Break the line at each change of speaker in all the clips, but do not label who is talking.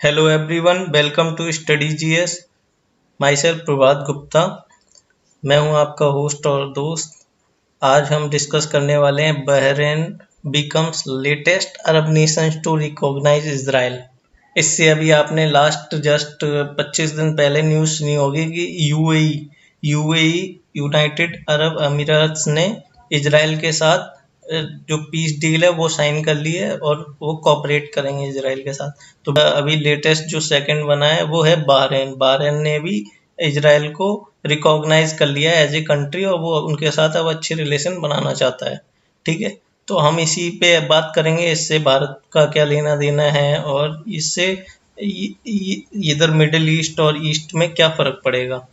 Hello everyone, welcome to study GS. Myself Prabhat Gupta. मैं हूं आपका होस्ट और दोस्त। आज हम डिस्कस करने वाले हैं Bahrain becomes latest Arab nations to recognise Israel. इससे अभी आपने लास्ट जस्ट 25 दिन पहले न्यूज़ सुनी होगी कि यूएई यूनाइटेड अरब अमीरात्स ने इजराइल के साथ जो पीस डील है वो साइन कर ली है और वो कोऑपरेट करेंगे इजराइल के साथ। तो अभी लेटेस्ट जो सेकंड बना है वो है बहरेन। बहरेन ने भी इजराइल को रिकॉग्नाइज कर लिया है एज ए कंट्री और वो उनके साथ अब अच्छे रिलेशन बनाना चाहता है। ठीक है, तो हम इसी पे बात करेंगे, इससे भारत का क्या लेना देना है और इससे इधर मिडिल ईस्ट और ईस्ट में क्या फर्क पड़ेगा।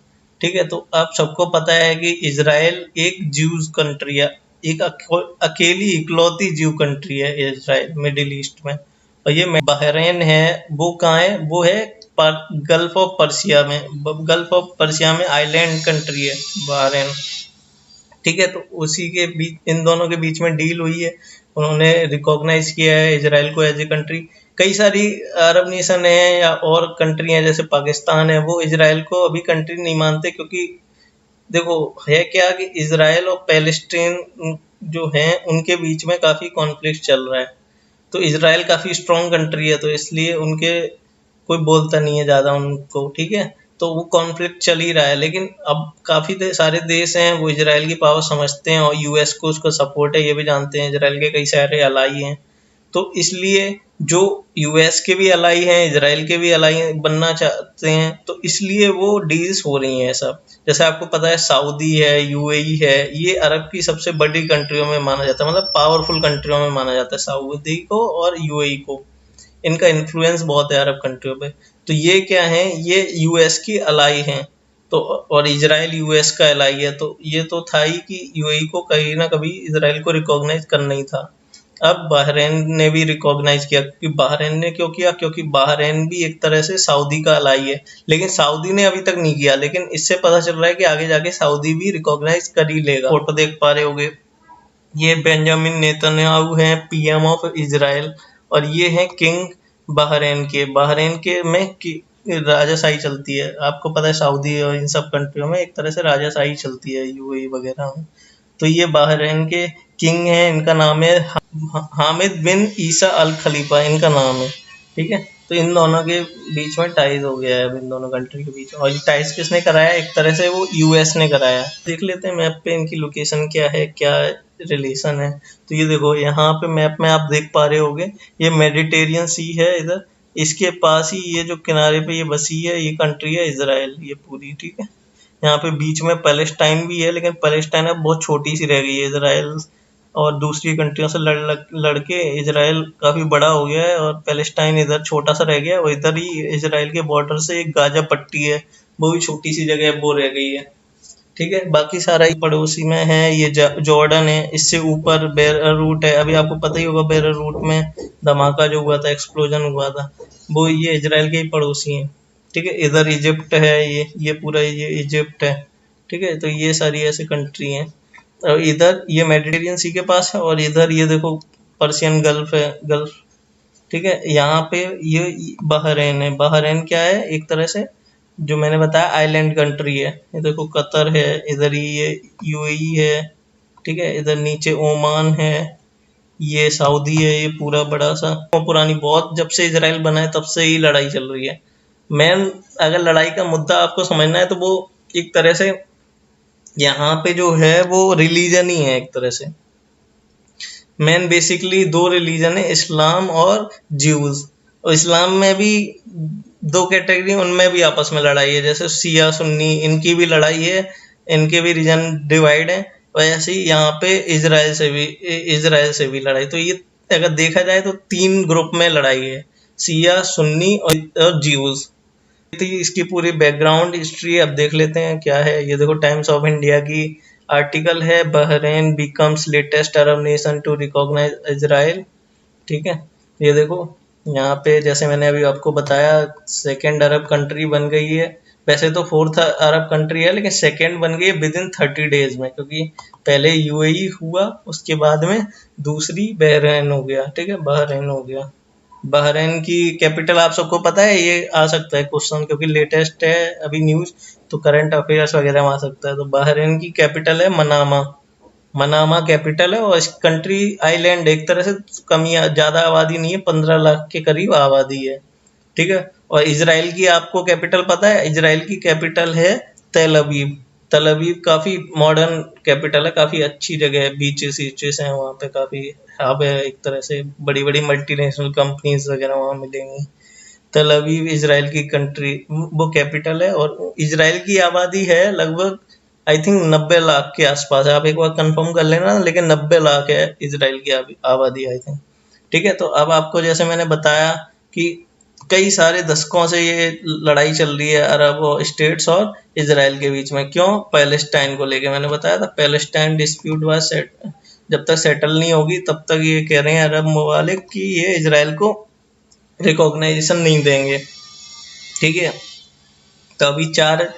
ठीक है, तो आप सबको पता है कि इजराइल एक ज्यूज कंट्री है, एक अकेली इकलौती ज्यू कंट्री है इजराइल मिडिल ईस्ट में। और ये बहरेन है, वो कहाँ है? वो है गल्फ ऑफ पर्सिया में। गल्फ ऑफ पर्सिया में आइलैंड कंट्री है बहरेन। ठीक है, तो उसी के बीच इन दोनों के बीच में डील हुई है। उन्होंने रिकॉग्नाइज किया है इजराइल को एज ए कंट्री। कई सारी अरब नेशन है या और कंट्री हैं जैसे पाकिस्तान है, वो इजराइल को अभी कंट्री नहीं मानते, क्योंकि देखो है क्या कि इजराइल और पैलेस्टीन जो हैं उनके बीच में काफ़ी कॉन्फ्लिक्ट चल रहा है। तो इजराइल काफ़ी स्ट्रॉन्ग कंट्री है, तो इसलिए उनके कोई बोलता नहीं है ज़्यादा उनको। ठीक है, तो वो कॉन्फ्लिक्ट चल ही रहा है, लेकिन अब काफ़ी सारे देश हैं वो इजराइल की पावर समझते हैं और यूएस को उसको सपोर्ट है, ये भी जानते हैं। इजराइल के कई सारे अलाई हैं, तो इसलिए जो यूएस के भी अलाई हैं, इजराइल के भी अलाई बनना चाहते हैं, तो इसलिए वो डील्स हो रही हैं सब। जैसे आपको पता है सऊदी है, यूएई है, ये अरब की सबसे बड़ी कंट्रियों में माना जाता है, मतलब पावरफुल कंट्रियों में माना जाता है सऊदी को और यूएई को। इनका इन्फ्लुएंस बहुत है अरब कंट्रियों पे। तो ये क्या है, ये यूएस की अलाई हैं। तो और इजराइल यूएस का अलाई है, तो ये तो था ही कि यूएई को कहीं ना कभी इजराइल को रिकॉग्नाइज करना ही था। अब बहरेन ने भी रिकॉग्नाइज किया। कि बहरेन ने क्यों किया? क्योंकि बहरेन भी एक तरह से सऊदी का अलाई है, लेकिन सऊदी ने अभी तक नहीं किया। लेकिन इससे पता चल रहा है कि आगे जाके सऊदी भी रिकॉग्नाइज कर ही लेगा। फोटो देख पा रहे होगे, ये बेंजामिन नेतन्याहू हैं, पीएम ऑफ इजराइल, और ये हैं किंग बहरेन के। बहरेन के में राजाशाही चलती है। आपको पता है सऊदी और इन सब कंट्रियों में एक तरह से राजाशाही चलती है, यूएई वगैरह में। तो ये बहरेन के किंग हैं, इनका नाम है हामिद बिन ईसा अल खलीफा, इनका नाम है। ठीक है, तो इन दोनों के बीच में टाइज हो गया है, अब इन दोनों कंट्री के बीच में। और ये टाइज किसने कराया? एक तरह से वो यूएस ने कराया। देख लेते हैं मैप पे इनकी लोकेशन क्या है, क्या रिलेशन है। तो ये देखो, यहाँ पे मैप में आप देख पा रहे होगे, ये मेडिटेरियन सी है इधर, इसके पास ही ये जो किनारे पे ये बसी है, ये कंट्री है इजराइल, ये पूरी। ठीक है, यहाँ पे बीच में पैलेस्टाइन भी है, लेकिन पैलेस्टाइन अब बहुत छोटी सी रह गई है। इजराइल और दूसरी कंट्रियों से लड़ के इजराइल काफी बड़ा हो गया है, और पैलेस्टाइन इधर छोटा सा रह गया है। और इधर ही इजराइल के बॉर्डर से एक गाजा पट्टी है, वो भी छोटी सी जगह है, वो रह गई है। ठीक है, बाकी सारा ही पड़ोसी में है। ये जॉर्डन है, इससे ऊपर बेरूट है। अभी आपको पता ही होगा बेरूट में धमाका जो हुआ था, एक्सप्लोजन हुआ था, वो ये इजराइल के ही पड़ोसी हैं। ठीक है, इधर इजिप्ट है, ये पूरा ये इजिप्ट है। ठीक है, तो ये सारी ऐसी कंट्री हैं। और इधर ये मेडिटेरियन सी के पास है, और इधर ये देखो पर्शियन गल्फ है, गल्फ। ठीक है, यहाँ पे ये बहरेन है। बहरेन क्या है? एक तरह से जो मैंने बताया आइलैंड कंट्री है। ये देखो कतर है, इधर ही ये यूएई है। ठीक है, इधर नीचे ओमान है, ये सऊदी है, ये पूरा बड़ा सा। पुरानी बहुत, जब से इजराइल बना है तब से ही लड़ाई चल रही है। मेन अगर लड़ाई का मुद्दा आपको समझना है तो वो एक तरह से यहाँ पे जो है वो रिलीजन ही है एक तरह से। मेन बेसिकली दो रिलीजन है, इस्लाम और ज्यूज। और इस्लाम में भी दो कैटेगरी, उनमें भी आपस में लड़ाई है। जैसे शिया सुन्नी, इनकी भी लड़ाई है, इनके भी रीजन डिवाइड है। वैसे ही यहाँ पे इजराइल से भी लड़ाई। तो ये अगर देखा जाए तो तीन ग्रुप में लड़ाई है, शिया सुन्नी और ज्यूज। तो इसकी पूरी बैकग्राउंड हिस्ट्री अब देख लेते हैं क्या है। ये देखो टाइम्स ऑफ इंडिया की आर्टिकल है, Bahrain becomes latest Arab nation to recognise Israel. ठीक है, ये देखो यहाँ पे जैसे मैंने अभी आपको बताया, सेकेंड अरब कंट्री बन गई है। वैसे तो फोर्थ अरब कंट्री है, लेकिन सेकेंड बन गई है विद इन 30 डेज में, क्योंकि पहले यूएई हुआ, उसके बाद में दूसरी बहरेन हो गया। ठीक है, बहरेन हो गया। बहरीन की कैपिटल आप सबको पता है? ये आ सकता है क्वेश्चन, क्योंकि लेटेस्ट है अभी न्यूज, तो करंट अफेयर्स वगैरह में आ सकता है। तो बहरीन की कैपिटल है मनामा। मनामा कैपिटल है, और इस कंट्री आइलैंड एक तरह से, कम या ज्यादा आबादी नहीं है, 15 लाख के करीब आबादी है। ठीक है। और इजराइल की आपको कैपिटल पता है? इजराइल की कैपिटल है तेल अवीव। तेल अवीव काफी मॉडर्न कैपिटल है, काफी अच्छी जगह है, बीचेस वीचेस हैं वहाँ पे, काफी हब है एक तरह से, बड़ी बड़ी मल्टीनेशनल कंपनीज वगैरह वहाँ मिलेंगी। तेल अवीव इजराइल की कंट्री वो कैपिटल है, और इजराइल की आबादी है लगभग आई थिंक 90 लाख के आसपास है। आप एक बार कंफर्म कर लेना, लेकिन 90 लाख है इजराइल की आबादी आई थिंक। ठीक है। तो अब आपको जैसे मैंने बताया कि कई सारे दशकों से ये लड़ाई चल रही है अरब स्टेट्स और इजराइल के बीच में। क्यों? पैलेस्टाइन को लेके मैंने बताया था, पैलेस्टाइन डिस्प्यूट वाज सेट, जब तक सेटल नहीं होगी तब तक ये कह रहे हैं अरब ममालिक कि ये इजराइल को रिकॉग्नाइजेशन नहीं देंगे। ठीक है। तो अभी चार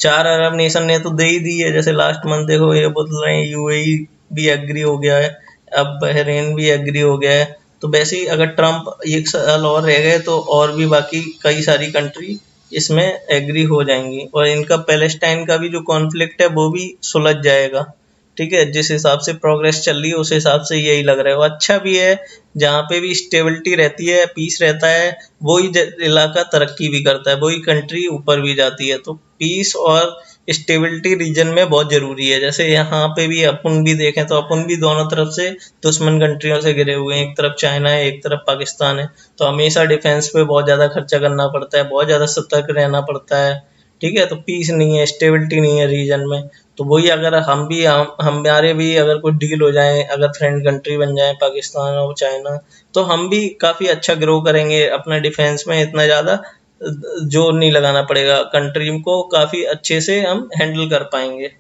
चार अरब नेशन ने तो दे ही दी है, जैसे लास्ट मंथ देखो ये बोल रहे हैं यूएई भी एग्री हो गया है, अब बहरीन भी एग्री हो गया है। तो वैसे ही अगर ट्रम्प एक साल और रह गए तो और भी बाकी कई सारी कंट्री इसमें एग्री हो जाएंगी, और इनका पैलेस्टाइन का भी जो कॉन्फ्लिक्ट है वो भी सुलझ जाएगा। ठीक है। जिस हिसाब से प्रोग्रेस चल रही है उस हिसाब से यही लग रहा है, वो अच्छा भी है। जहाँ पे भी स्टेबिलिटी रहती है, पीस रहता है, वही इलाका तरक्की भी करता है, वही कंट्री ऊपर भी जाती है। तो पीस और स्टेबिलिटी रीजन में बहुत जरूरी है। जैसे यहाँ पे भी अपन भी देखें तो अपन भी दोनों तरफ से दुश्मन कंट्रियों से घिरे हुए हैं, एक तरफ चाइना है, एक तरफ पाकिस्तान है। तो हमेशा डिफेंस पे बहुत ज्यादा खर्चा करना पड़ता है, बहुत ज्यादा सतर्क रहना पड़ता है। ठीक है। तो पीस नहीं है, स्टेबिलिटी नहीं है रीजन में। तो वही अगर हमारे भी अगर कोई डील हो जाए, अगर फ्रेंड कंट्री बन जाए पाकिस्तान और चाइना, तो हम भी काफी अच्छा ग्रो करेंगे अपना डिफेंस में, इतना ज्यादा जोर नहीं लगाना पड़ेगा, कंट्री को काफी अच्छे से हम हैंडल कर पाएंगे।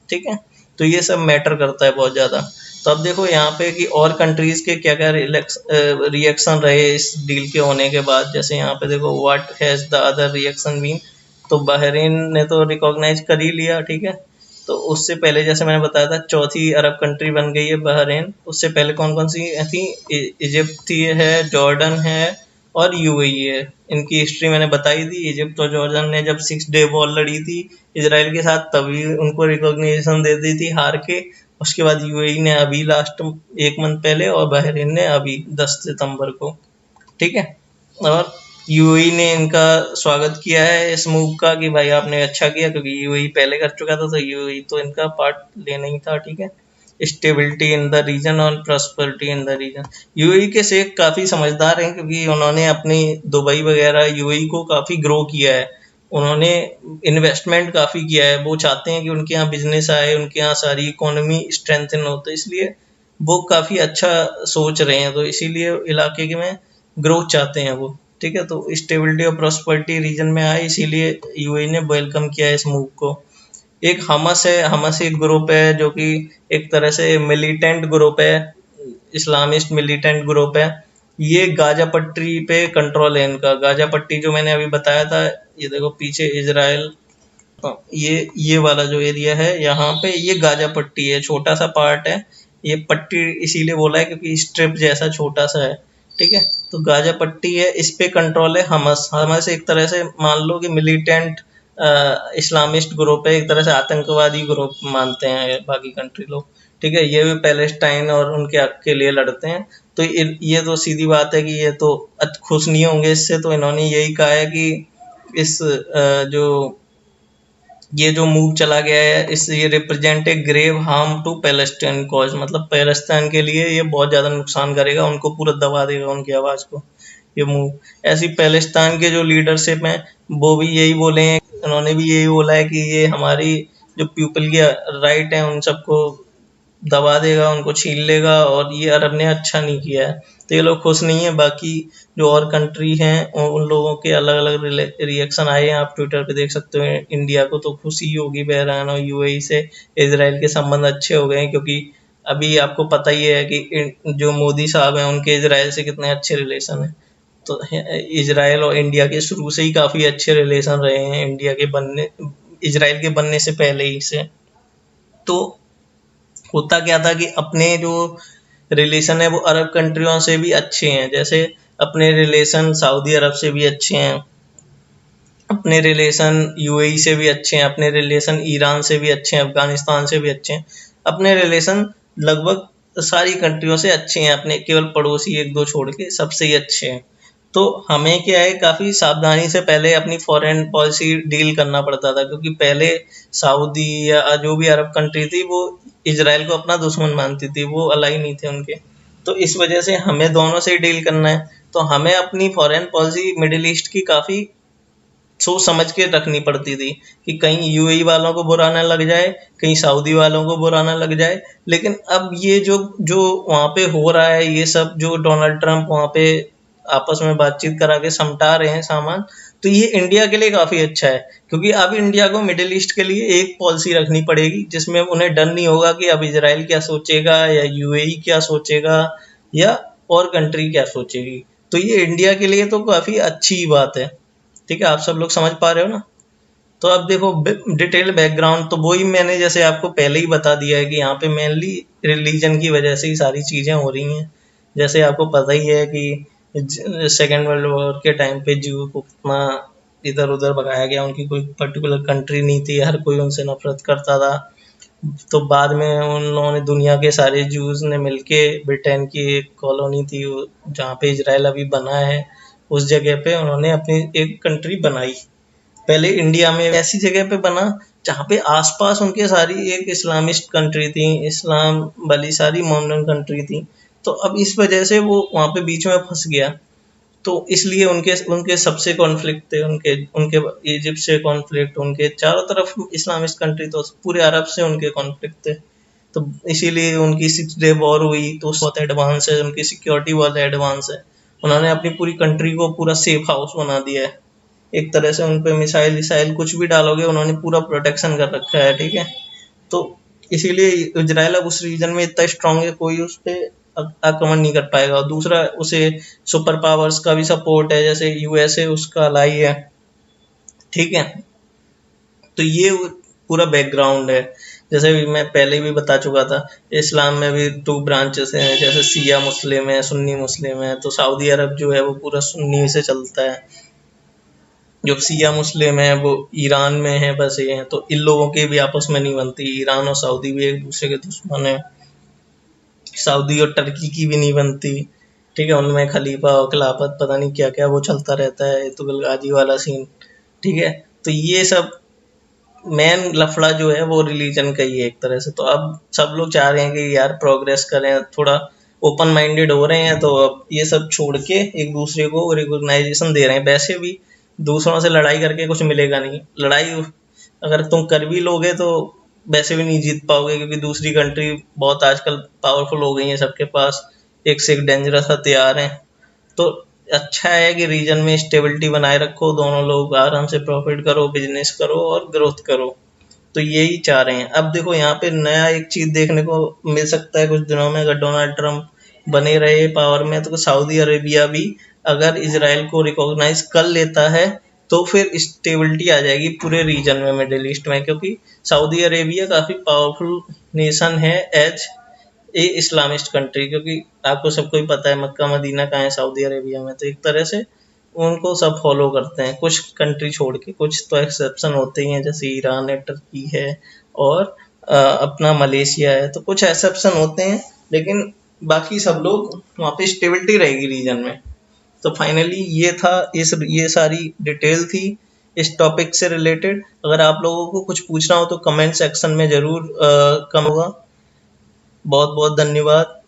ठीक है। तो ये सब मैटर करता है बहुत ज्यादा। तो अब देखो यहाँ पे कि और कंट्रीज के क्या क्या रिएक्शन रहे इस डील के होने के बाद। जैसे यहाँ पे देखो what has the other reaction been. तो बहरीन ने तो रिकॉग्नाइज कर ही लिया। ठीक है। तो उससे पहले जैसे मैंने बताया था चौथी अरब कंट्री बन गई है बहरीन। उससे पहले कौन कौन सी थी? इजिप्ट थी है, जॉर्डन है, और यूएई है। इनकी हिस्ट्री मैंने बताई थी। इजिप्ट और जॉर्डन ने जब 6 डे वॉर लड़ी थी इसराइल के साथ, तभी उनको रिकॉग्निशन दे दी थी हार के। उसके बाद यूएई ने अभी लास्ट एक मंथ पहले, और बहरीन ने अभी 10 सितंबर को। ठीक है। और यूएई ने इनका स्वागत किया है इस मूव का कि भाई आपने अच्छा किया, क्योंकि यूएई पहले कर चुका था, तो यूएई तो इनका पार्ट लेना ही था। ठीक है। स्टेबिलिटी इन द रीजन और prosperity in the region. UAE के शेख काफी समझदार हैं, क्योंकि उन्होंने अपनी दुबई वगैरह यूएई को काफी ग्रो किया है। उन्होंने इन्वेस्टमेंट काफी किया है, वो चाहते हैं कि उनके यहाँ बिजनेस आए, उनके यहाँ सारी इकोनॉमी स्ट्रेंथन हो, तो इसलिए वो काफी अच्छा सोच रहे हैं। तो इसीलिए इलाके के में ग्रोथ चाहते हैं वो। ठीक है। तो स्टेबिलिटी और प्रॉस्पेरिटी रीजन में आए, इसीलिए यूएई ने वेलकम किया है इस मूव को। एक हमस है, हमस एक ग्रुप है जो कि एक तरह से मिलिटेंट ग्रुप है, इस्लामिस्ट मिलिटेंट ग्रुप है। ये गाजा पट्टी पे कंट्रोल है इनका। गाजा पट्टी जो मैंने अभी बताया था, ये देखो पीछे इजराइल, ये वाला जो एरिया है यहाँ पे, ये गाजा पट्टी है, छोटा सा पार्ट है। ये पट्टी इसीलिए बोला है क्योंकि स्ट्रिप जैसा छोटा सा है। ठीक है। तो गाजा पट्टी है, इस पे कंट्रोल है हमस। हमस एक तरह से मान लो कि मिलिटेंट इस्लामिस्ट ग्रुप है, एक तरह से आतंकवादी ग्रुप मानते हैं बाकी कंट्री लोग। ठीक है। ये भी पैलेस्टाइन और उनके हक के लिए लड़ते हैं। तो ये तो सीधी बात है कि ये तो खुश नहीं होंगे इससे, तो इन्होंने यही कहा है कि इस जो ये जो मूव चला गया है, इस ये represent a grave harm to Palestine cause, मतलब पैलेस्टाइन के लिए ये बहुत ज्यादा नुकसान करेगा, उनको पूरा दबा देगा उनकी आवाज को ये मूव। ऐसी पैलेस्टाइन के जो लीडरशिप हैं वो भी यही बोले हैं, उन्होंने भी यही बोला है कि ये हमारी जो पीपल की राइट है उन सबको दबा देगा, उनको छीन लेगा, और ये अरब ने अच्छा नहीं किया है। तो ये लोग खुश नहीं है। बाकी जो और कंट्री हैं उन लोगों के अलग अलग रिएक्शन आए हैं, आप ट्विटर पे देख सकते हो। इंडिया को तो खुशी होगी, बहरान और यूएई से इजराइल के संबंध अच्छे हो गए हैं, क्योंकि अभी आपको पता ही है कि जो मोदी साहब हैं उनके इजराइल से कितने अच्छे रिलेशन हैं। तो इजराइल और इंडिया के शुरू से ही काफी अच्छे रिलेशन रहे हैं, इंडिया के बनने इजराइल के बनने से पहले ही से। तो होता क्या था कि अपने जो रिलेशन है वो अरब कंट्रियों से भी अच्छे हैं। जैसे अपने रिलेशन सऊदी अरब से भी अच्छे हैं, अपने रिलेशन यूएई से भी अच्छे हैं, अपने रिलेशन ईरान से भी अच्छे हैं, अफगानिस्तान से भी अच्छे हैं, अपने रिलेशन लगभग सारी कंट्रियों से अच्छे हैं, अपने केवल पड़ोसी एक दो छोड़ के सबसे ही अच्छे हैं। तो हमें क्या है, काफ़ी सावधानी से पहले अपनी फॉरेन पॉलिसी डील करना पड़ता था, क्योंकि पहले सऊदी या जो भी अरब कंट्री थी वो इजराइल को अपना दुश्मन मानती थी, वो अलाई नहीं थे उनके। तो इस वजह से हमें दोनों से ही डील करना है, तो हमें अपनी फॉरेन पॉलिसी मिडिल ईस्ट की काफ़ी सोच समझ के रखनी पड़ती थी कि कहीं यूएई वालों को बुरा ना लग जाए, कहीं सऊदी वालों को बुरा ना लग जाए। लेकिन अब ये जो जो वहाँ पे हो रहा है, ये सब जो डोनाल्ड ट्रंप वहाँ पे आपस में बातचीत करा के समटा रहे हैं सामान, तो ये इंडिया के लिए काफ़ी अच्छा है, क्योंकि अब इंडिया को मिडिल ईस्ट के लिए एक पॉलिसी रखनी पड़ेगी जिसमें उन्हें डर नहीं होगा कि अब इजराइल क्या सोचेगा या यूएई क्या सोचेगा या और कंट्री क्या सोचेगी। तो ये इंडिया के लिए तो काफ़ी अच्छी बात है। ठीक है, आप सब लोग समझ पा रहे हो ना? तो अब देखो डिटेल बैकग्राउंड तो वही मैंने जैसे आपको पहले ही बता दिया है कि यहाँ पे मेनली रिलीजन की वजह से ही सारी चीज़ें हो रही हैं। जैसे आपको पता ही है कि सेकेंड वर्ल्ड वॉर के टाइम पे जू को कितना इधर उधर भगाया गया, उनकी कोई पर्टिकुलर कंट्री नहीं थी, हर कोई उनसे नफरत करता था। तो बाद में उन लोगों ने, दुनिया के सारे जूस ने मिलके, ब्रिटेन की एक कॉलोनी थी जहाँ पे इजराइल अभी बना है, उस जगह पे उन्होंने अपनी एक कंट्री बनाई। पहले इंडिया में ऐसी जगह पे बना जहाँ पे आसपास उनके सारी एक इस्लामिस्ट कंट्री थी, इस्लाम वाली सारी मॉडर्न कंट्री थी। तो अब इस वजह से वो वहाँ पे बीच में फंस गया, तो इसलिए उनके उनके सबसे कॉन्फ्लिक्ट थे, उनके उनके इजिप्ट से कॉन्फ्लिक्ट, उनके चारों तरफ इस्लामिस्ट कंट्री, तो पूरे अरब से उनके कॉन्फ्लिक्ट थे। तो इसीलिए उनकी 6 डे वॉर हुई, तो बहुत एडवांस है, उनकी सिक्योरिटी बहुत एडवांस है। उन्होंने अपनी पूरी कंट्री को पूरा सेफ हाउस बना दिया है, एक तरह से उन पे मिसाइल विसाइल कुछ भी डालोगे उन्होंने पूरा प्रोटेक्शन कर रखा है। ठीक है, तो इसीलिए इजराइल अब उस रीजन में इतना स्ट्रांग है, कोई उस पे आक्रमण नहीं कर पाएगा। और दूसरा, उसे सुपर पावर्स का भी सपोर्ट है, जैसे यूएसए उसका अलाई है। ठीक है, तो ये पूरा बैकग्राउंड है। जैसे भी मैं पहले भी बता चुका था, इस्लाम में भी 2 ब्रांचेस हैं, जैसे शिया मुस्लिम है, सुन्नी मुस्लिम है। तो सऊदी अरब जो है वो पूरा सुन्नी से चलता है, जो शिया मुस्लिम है वो ईरान में है बसे हैं, तो इन लोगों की भी आपस में नहीं बनती। ईरान और सऊदी भी एक दूसरे के दुश्मन है, सऊदी और टर्की की भी नहीं बनती। ठीक है, उनमें खलीफा और खिलाफत पता नहीं क्या क्या वो चलता रहता है, तो गलगाजी वाला सीन। ठीक है, तो ये सब मेन लफड़ा जो है वो रिलीजन का ही है एक तरह से। तो अब सब लोग चाह रहे हैं कि यार प्रोग्रेस करें, थोड़ा ओपन माइंडेड हो रहे हैं, तो अब ये सब छोड़ के एक दूसरे को रिकॉग्नाइजेशन दे रहे हैं। वैसे भी दूसरों से लड़ाई करके कुछ मिलेगा नहीं, लड़ाई अगर तुम कर भी लोगे तो वैसे भी नहीं जीत पाओगे, क्योंकि दूसरी कंट्री बहुत आजकल पावरफुल हो गई है, सबके पास एक से एक डेंजरस हथियार हैं। तो अच्छा है कि रीजन में स्टेबिलिटी बनाए रखो, दोनों लोग आराम से प्रॉफिट करो, बिजनेस करो और ग्रोथ करो। तो यही चाह रहे हैं। अब देखो यहाँ पे नया एक चीज देखने को मिल सकता है कुछ दिनों में, अगर डोनाल्ड ट्रंप बने रहे पावर में, तो सऊदी अरेबिया भी अगर इसराइल को रिकॉग्नाइज कर लेता है तो फिर स्टेबिलिटी आ जाएगी पूरे रीजन में, मिडिल ईस्ट में। क्योंकि सऊदी अरेबिया काफी पावरफुल नेशन है एज ए इस्लामिस्ट कंट्री, क्योंकि आपको सबको ही पता है मक्का मदीना कहाँ है, सऊदी अरेबिया में। तो एक तरह से उनको सब फॉलो करते हैं, कुछ कंट्री छोड़ के। कुछ तो एक्सेप्शन होते ही हैं, जैसे ईरान है, टर्की है और अपना मलेशिया है, तो कुछ एक्सेप्शन होते हैं, लेकिन बाकी सब लोग वहाँ पे स्टेबिलिटी रहेगी रीजन में। तो फाइनली ये था, ये सारी डिटेल थी इस टॉपिक से रिलेटेड। अगर आप लोगों को कुछ पूछना हो तो कमेंट सेक्शन में जरूर कम होगा। बहुत बहुत धन्यवाद।